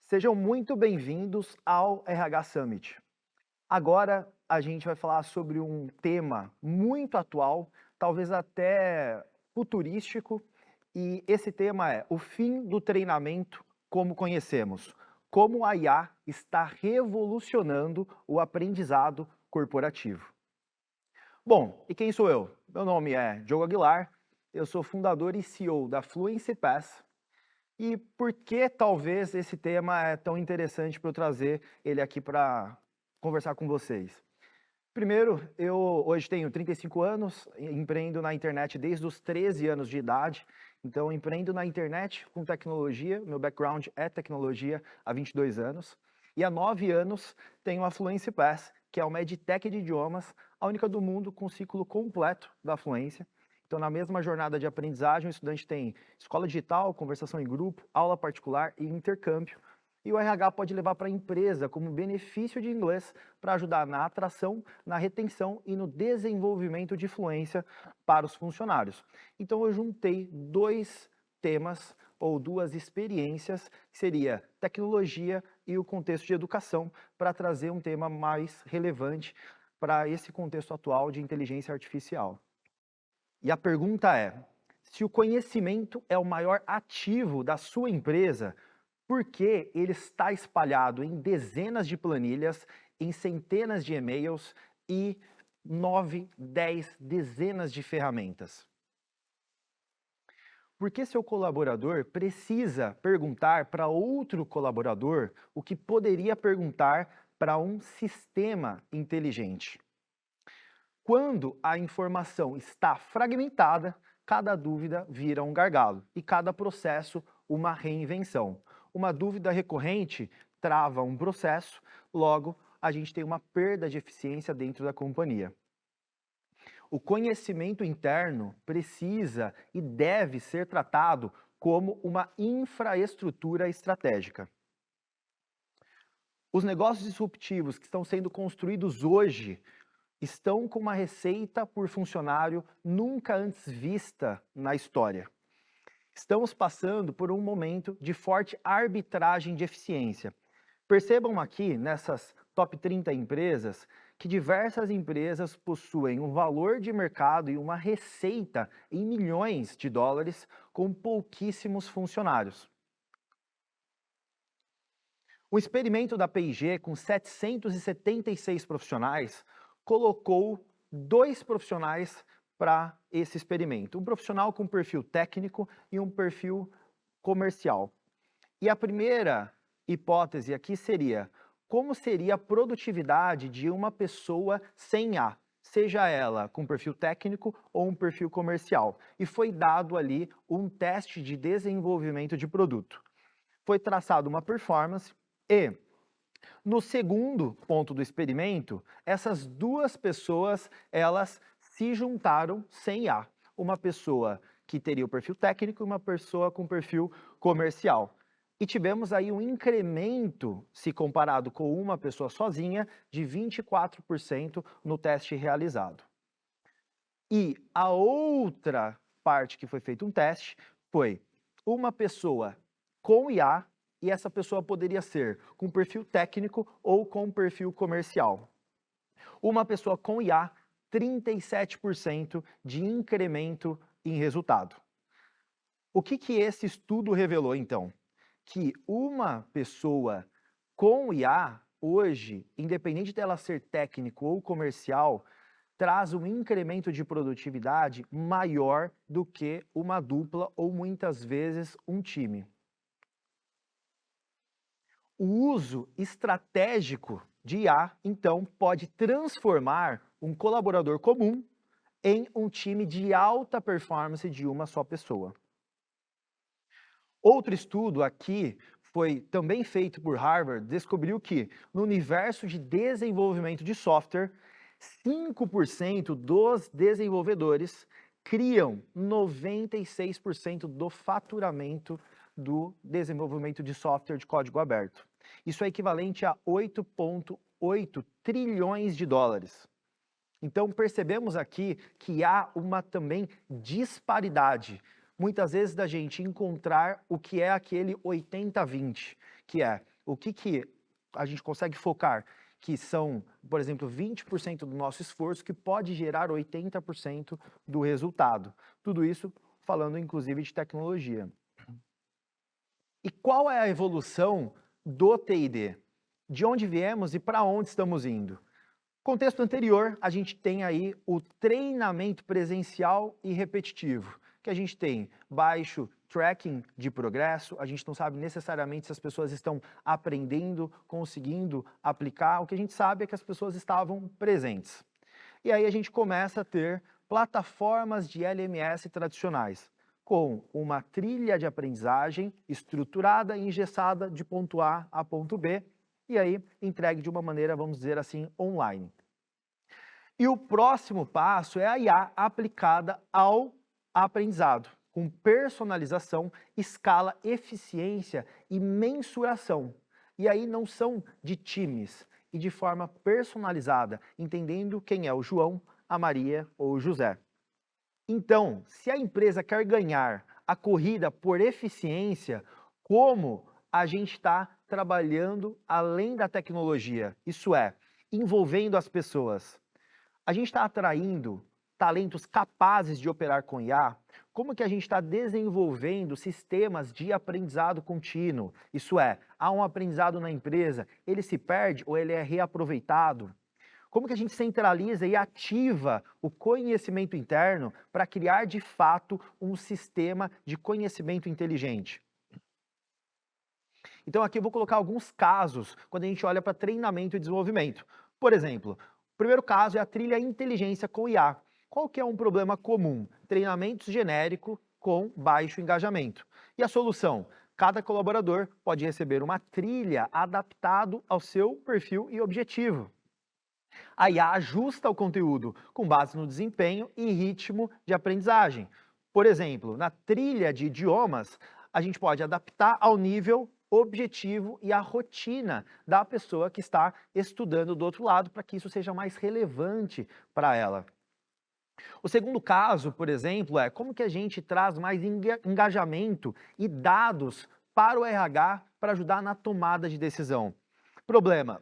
Sejam muito bem-vindos ao RH Summit. Agora a gente vai falar sobre um tema muito atual, talvez até futurístico, e esse tema é o fim do treinamento como conhecemos. Como a IA está revolucionando o aprendizado corporativo. Bom, e quem sou eu? Meu nome é Diogo Aguilar, eu sou fundador e CEO da Fluency Pass. E por que talvez esse tema é tão interessante para eu trazer ele aqui para conversar com vocês? Primeiro, eu hoje tenho 35 anos, empreendo na internet desde os 13 anos de idade, então empreendo na internet com tecnologia, meu background é tecnologia há 22 anos, e há 9 anos tenho a Fluency Pass, que é uma edtech de idiomas, a única do mundo com ciclo completo da fluência. Então, na mesma jornada de aprendizagem, o estudante tem escola digital, conversação em grupo, aula particular e intercâmbio. E o RH pode levar para a empresa como benefício de inglês para ajudar na atração, na retenção e no desenvolvimento de fluência para os funcionários. Então eu juntei dois temas ou duas experiências, que seria tecnologia e o contexto de educação, para trazer um tema mais relevante para esse contexto atual de inteligência artificial. E a pergunta é: se o conhecimento é o maior ativo da sua empresa, por que ele está espalhado em dezenas de planilhas, em centenas de e-mails e 9, 10 dezenas de ferramentas? Porque seu colaborador precisa perguntar para outro colaborador o que poderia perguntar para um sistema inteligente. Quando a informação está fragmentada, cada dúvida vira um gargalo e cada processo uma reinvenção. Uma dúvida recorrente trava um processo, logo a gente tem uma perda de eficiência dentro da companhia. O conhecimento interno precisa e deve ser tratado como uma infraestrutura estratégica. Os negócios disruptivos que estão sendo construídos hoje estão com uma receita por funcionário nunca antes vista na história. Estamos passando por um momento de forte arbitragem de eficiência. Percebam aqui, nessas top 30 empresas, que diversas empresas possuem um valor de mercado e uma receita em milhões de dólares com pouquíssimos funcionários. O experimento da P&G, com 776 profissionais, colocou 2 profissionais para esse experimento. Um profissional com perfil técnico e um perfil comercial. E a primeira hipótese aqui seria: como seria a produtividade de uma pessoa sem A, seja ela com perfil técnico ou um perfil comercial? E foi dado ali um teste de desenvolvimento de produto. Foi traçada uma performance e, no segundo ponto do experimento, essas duas pessoas, elas se juntaram sem IA. Uma pessoa que teria o perfil técnico e uma pessoa com perfil comercial. E tivemos aí um incremento, se comparado com uma pessoa sozinha, de 24% no teste realizado. E a outra parte que foi feito um teste foi uma pessoa com IA, e essa pessoa poderia ser com perfil técnico ou com perfil comercial. Uma pessoa com IA, 37% de incremento em resultado. O que esse estudo revelou, então? Que uma pessoa com IA, hoje, independente dela ser técnico ou comercial, traz um incremento de produtividade maior do que uma dupla ou muitas vezes um time. O uso estratégico de IA, então, pode transformar um colaborador comum em um time de alta performance de uma só pessoa. Outro estudo aqui foi também feito por Harvard, descobriu que no universo de desenvolvimento de software, 5% dos desenvolvedores criam 96% do faturamento do desenvolvimento de software de código aberto. Isso é equivalente a 8,8 trilhões de dólares. Então percebemos aqui que há uma também disparidade, muitas vezes, da gente encontrar o que é aquele 80-20, que é o que a gente consegue focar, que são, por exemplo, 20% do nosso esforço, que pode gerar 80% do resultado. Tudo isso falando, inclusive, de tecnologia. E qual é a evolução do TID? De onde viemos e para onde estamos indo? Contexto anterior, a gente tem aí o treinamento presencial e repetitivo, que a gente tem baixo tracking de progresso, a gente não sabe necessariamente se as pessoas estão aprendendo, conseguindo aplicar, o que a gente sabe é que as pessoas estavam presentes. E aí a gente começa a ter plataformas de LMS tradicionais, com uma trilha de aprendizagem estruturada e engessada de ponto A a ponto B, e aí entregue de uma maneira, vamos dizer assim, online. E o próximo passo é a IA aplicada ao aprendizado, com personalização, escala, eficiência e mensuração. E aí não são de times, e de forma personalizada, entendendo quem é o João, a Maria ou o José. Então, se a empresa quer ganhar a corrida por eficiência, como a gente está trabalhando além da tecnologia? Isso é, envolvendo as pessoas. A gente está atraindo talentos capazes de operar com IA? Como que a gente está desenvolvendo sistemas de aprendizado contínuo? Isso é, há um aprendizado na empresa, ele se perde ou ele é reaproveitado? Como que a gente centraliza e ativa o conhecimento interno para criar, de fato, um sistema de conhecimento inteligente? Então, aqui eu vou colocar alguns casos quando a gente olha para treinamento e desenvolvimento. Por exemplo, o primeiro caso é a trilha inteligência com IA. Qual que é um problema comum? Treinamento genérico com baixo engajamento. E a solução? Cada colaborador pode receber uma trilha adaptado ao seu perfil e objetivo. A IA ajusta o conteúdo com base no desempenho e ritmo de aprendizagem. Por exemplo, na trilha de idiomas, a gente pode adaptar ao nível objetivo e à rotina da pessoa que está estudando do outro lado, para que isso seja mais relevante para ela. O segundo caso, por exemplo, é como que a gente traz mais engajamento e dados para o RH para ajudar na tomada de decisão. Problema: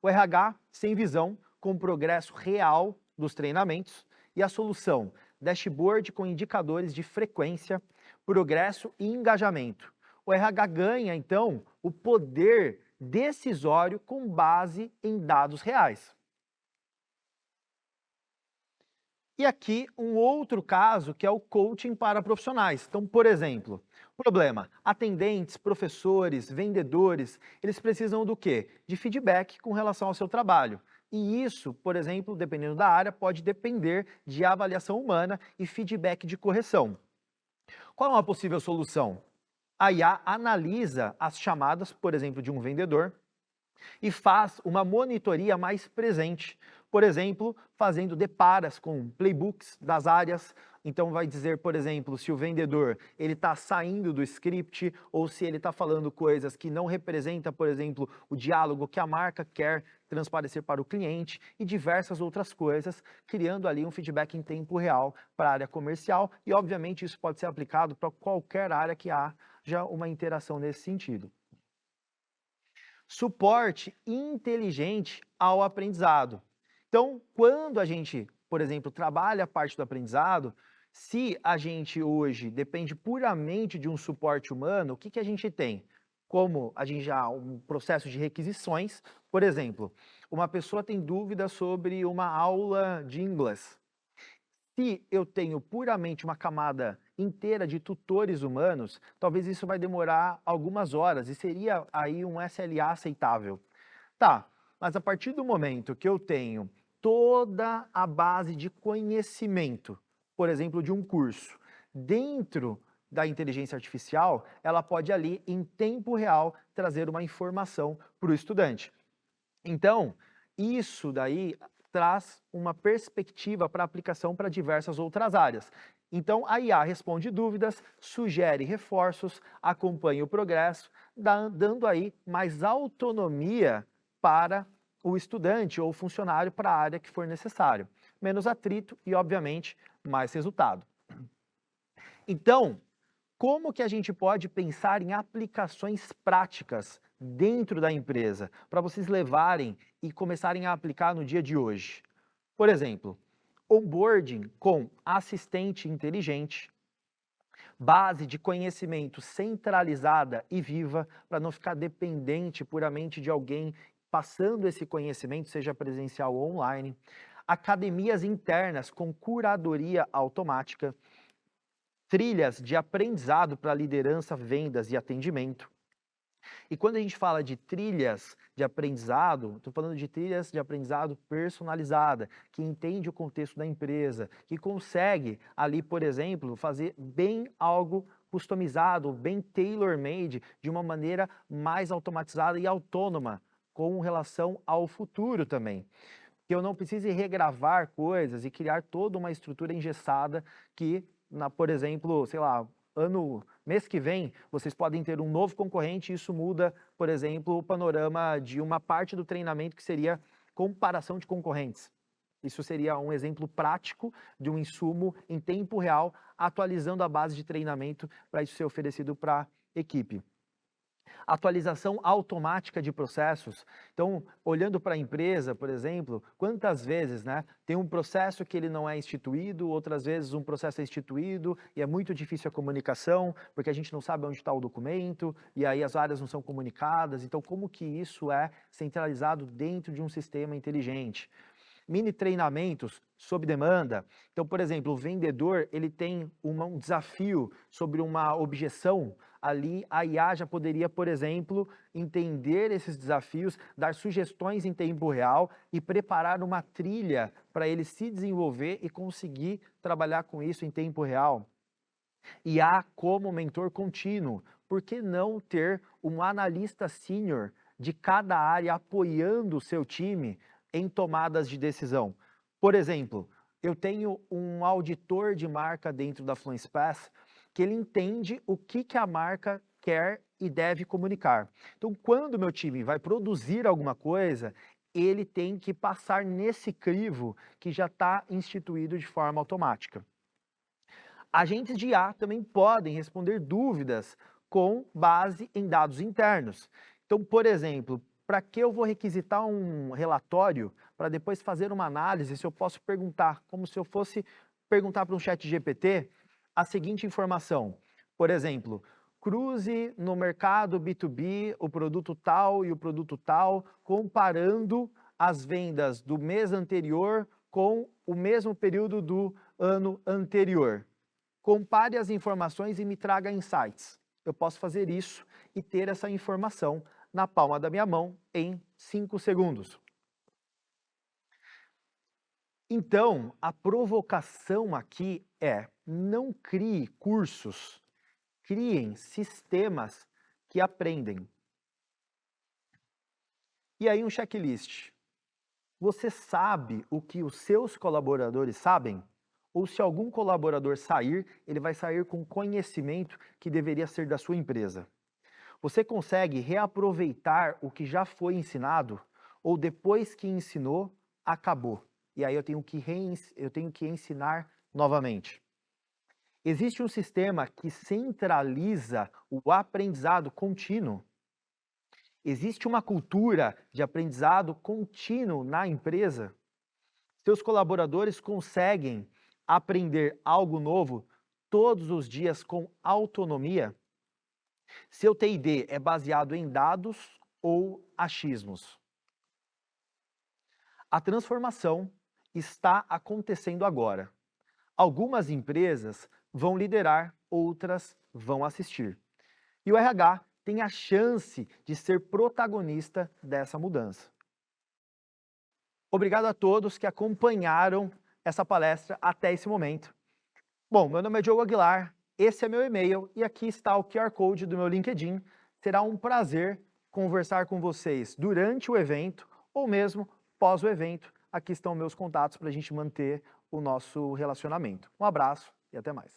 o RH sem visão, com progresso real dos treinamentos, e a solução: dashboard com indicadores de frequência, progresso e engajamento. O RH ganha, então, o poder decisório com base em dados reais. E aqui um outro caso que é o coaching para profissionais. Então, por exemplo, problema: atendentes, professores, vendedores, eles precisam do quê? De feedback com relação ao seu trabalho. E isso, por exemplo, dependendo da área, pode depender de avaliação humana e feedback de correção. Qual é uma possível solução? A IA analisa as chamadas, por exemplo, de um vendedor e faz uma monitoria mais presente. Por exemplo, fazendo deparas com playbooks das áreas. Então vai dizer, por exemplo, se o vendedor ele está saindo do script ou se ele está falando coisas que não representam, por exemplo, o diálogo que a marca quer transparecer para o cliente e diversas outras coisas, criando ali um feedback em tempo real para a área comercial e, obviamente, isso pode ser aplicado para qualquer área que haja uma interação nesse sentido. Suporte inteligente ao aprendizado. Então, quando a gente, por exemplo, trabalha a parte do aprendizado, se a gente hoje depende puramente de um suporte humano, o que a gente tem? Como a gente já um processo de requisições, por exemplo, uma pessoa tem dúvida sobre uma aula de inglês. Se eu tenho puramente uma camada inteira de tutores humanos, talvez isso vai demorar algumas horas e seria aí um SLA aceitável. Tá, mas a partir do momento que eu tenho toda a base de conhecimento, por exemplo, de um curso, dentro da inteligência artificial, ela pode ali, em tempo real, trazer uma informação para o estudante. Então, isso daí traz uma perspectiva para aplicação para diversas outras áreas. Então, a IA responde dúvidas, sugere reforços, acompanha o progresso, dando aí mais autonomia para o estudante ou funcionário para a área que for necessário. Menos atrito e, obviamente, mais resultado. Então, como que a gente pode pensar em aplicações práticas dentro da empresa, para vocês levarem e começarem a aplicar no dia de hoje. Por exemplo, onboarding com assistente inteligente, base de conhecimento centralizada e viva, para não ficar dependente puramente de alguém passando esse conhecimento, seja presencial ou online. Academias internas com curadoria automática, trilhas de aprendizado para liderança, vendas e atendimento. E quando a gente fala de trilhas de aprendizado, estou falando de trilhas de aprendizado personalizada, que entende o contexto da empresa, que consegue ali, por exemplo, fazer bem algo customizado, bem tailor-made, de uma maneira mais automatizada e autônoma, com relação ao futuro também. Que eu não precise regravar coisas e criar toda uma estrutura engessada que, por exemplo, sei lá, mês que vem, vocês podem ter um novo concorrente e isso muda, por exemplo, o panorama de uma parte do treinamento que seria comparação de concorrentes. Isso seria um exemplo prático de um insumo em tempo real, atualizando a base de treinamento para isso ser oferecido para a equipe. Atualização automática de processos. Então, olhando para a empresa, por exemplo, quantas vezes, né, tem um processo que ele não é instituído, outras vezes um processo é instituído e é muito difícil a comunicação, porque a gente não sabe onde está o documento, e aí as áreas não são comunicadas. Então, como que isso é centralizado dentro de um sistema inteligente? Mini treinamentos sob demanda. Então, por exemplo, o vendedor ele tem um desafio sobre uma objeção. Ali a IA já poderia, por exemplo, entender esses desafios, dar sugestões em tempo real e preparar uma trilha para ele se desenvolver e conseguir trabalhar com isso em tempo real. IA como mentor contínuo. Por que não ter um analista sênior de cada área apoiando o seu time em tomadas de decisão? Por exemplo, eu tenho um auditor de marca dentro da Fluence Pass que ele entende o que a marca quer e deve comunicar. Então, quando o meu time vai produzir alguma coisa, ele tem que passar nesse crivo que já está instituído de forma automática. Agentes de IA também podem responder dúvidas com base em dados internos. Então, por exemplo, para que eu vou requisitar um relatório para depois fazer uma análise, se eu posso perguntar, como se eu fosse perguntar para um chat GPT, a seguinte informação. Por exemplo, cruze no mercado B2B o produto tal e o produto tal, comparando as vendas do mês anterior com o mesmo período do ano anterior. Compare as informações e me traga insights. Eu posso fazer isso e ter essa informação na palma da minha mão em 5 segundos. Então, a provocação aqui é: não crie cursos, criem sistemas que aprendem. E aí um checklist. Você sabe o que os seus colaboradores sabem? Ou se algum colaborador sair, ele vai sair com conhecimento que deveria ser da sua empresa. Você consegue reaproveitar o que já foi ensinado? Ou depois que ensinou, acabou? E aí eu tenho que ensinar novamente. Existe um sistema que centraliza o aprendizado contínuo. Existe uma cultura de aprendizado contínuo na empresa. Seus colaboradores conseguem aprender algo novo todos os dias com autonomia? Seu T&D é baseado em dados ou achismos? A transformação está acontecendo agora. Algumas empresas vão liderar, outras vão assistir. E o RH tem a chance de ser protagonista dessa mudança. Obrigado a todos que acompanharam essa palestra até esse momento. Bom, meu nome é Diogo Aguilar, esse é meu e-mail e aqui está o QR Code do meu LinkedIn. Será um prazer conversar com vocês durante o evento ou mesmo pós o evento. Aqui estão meus contatos para a gente manter o nosso relacionamento. Um abraço e até mais.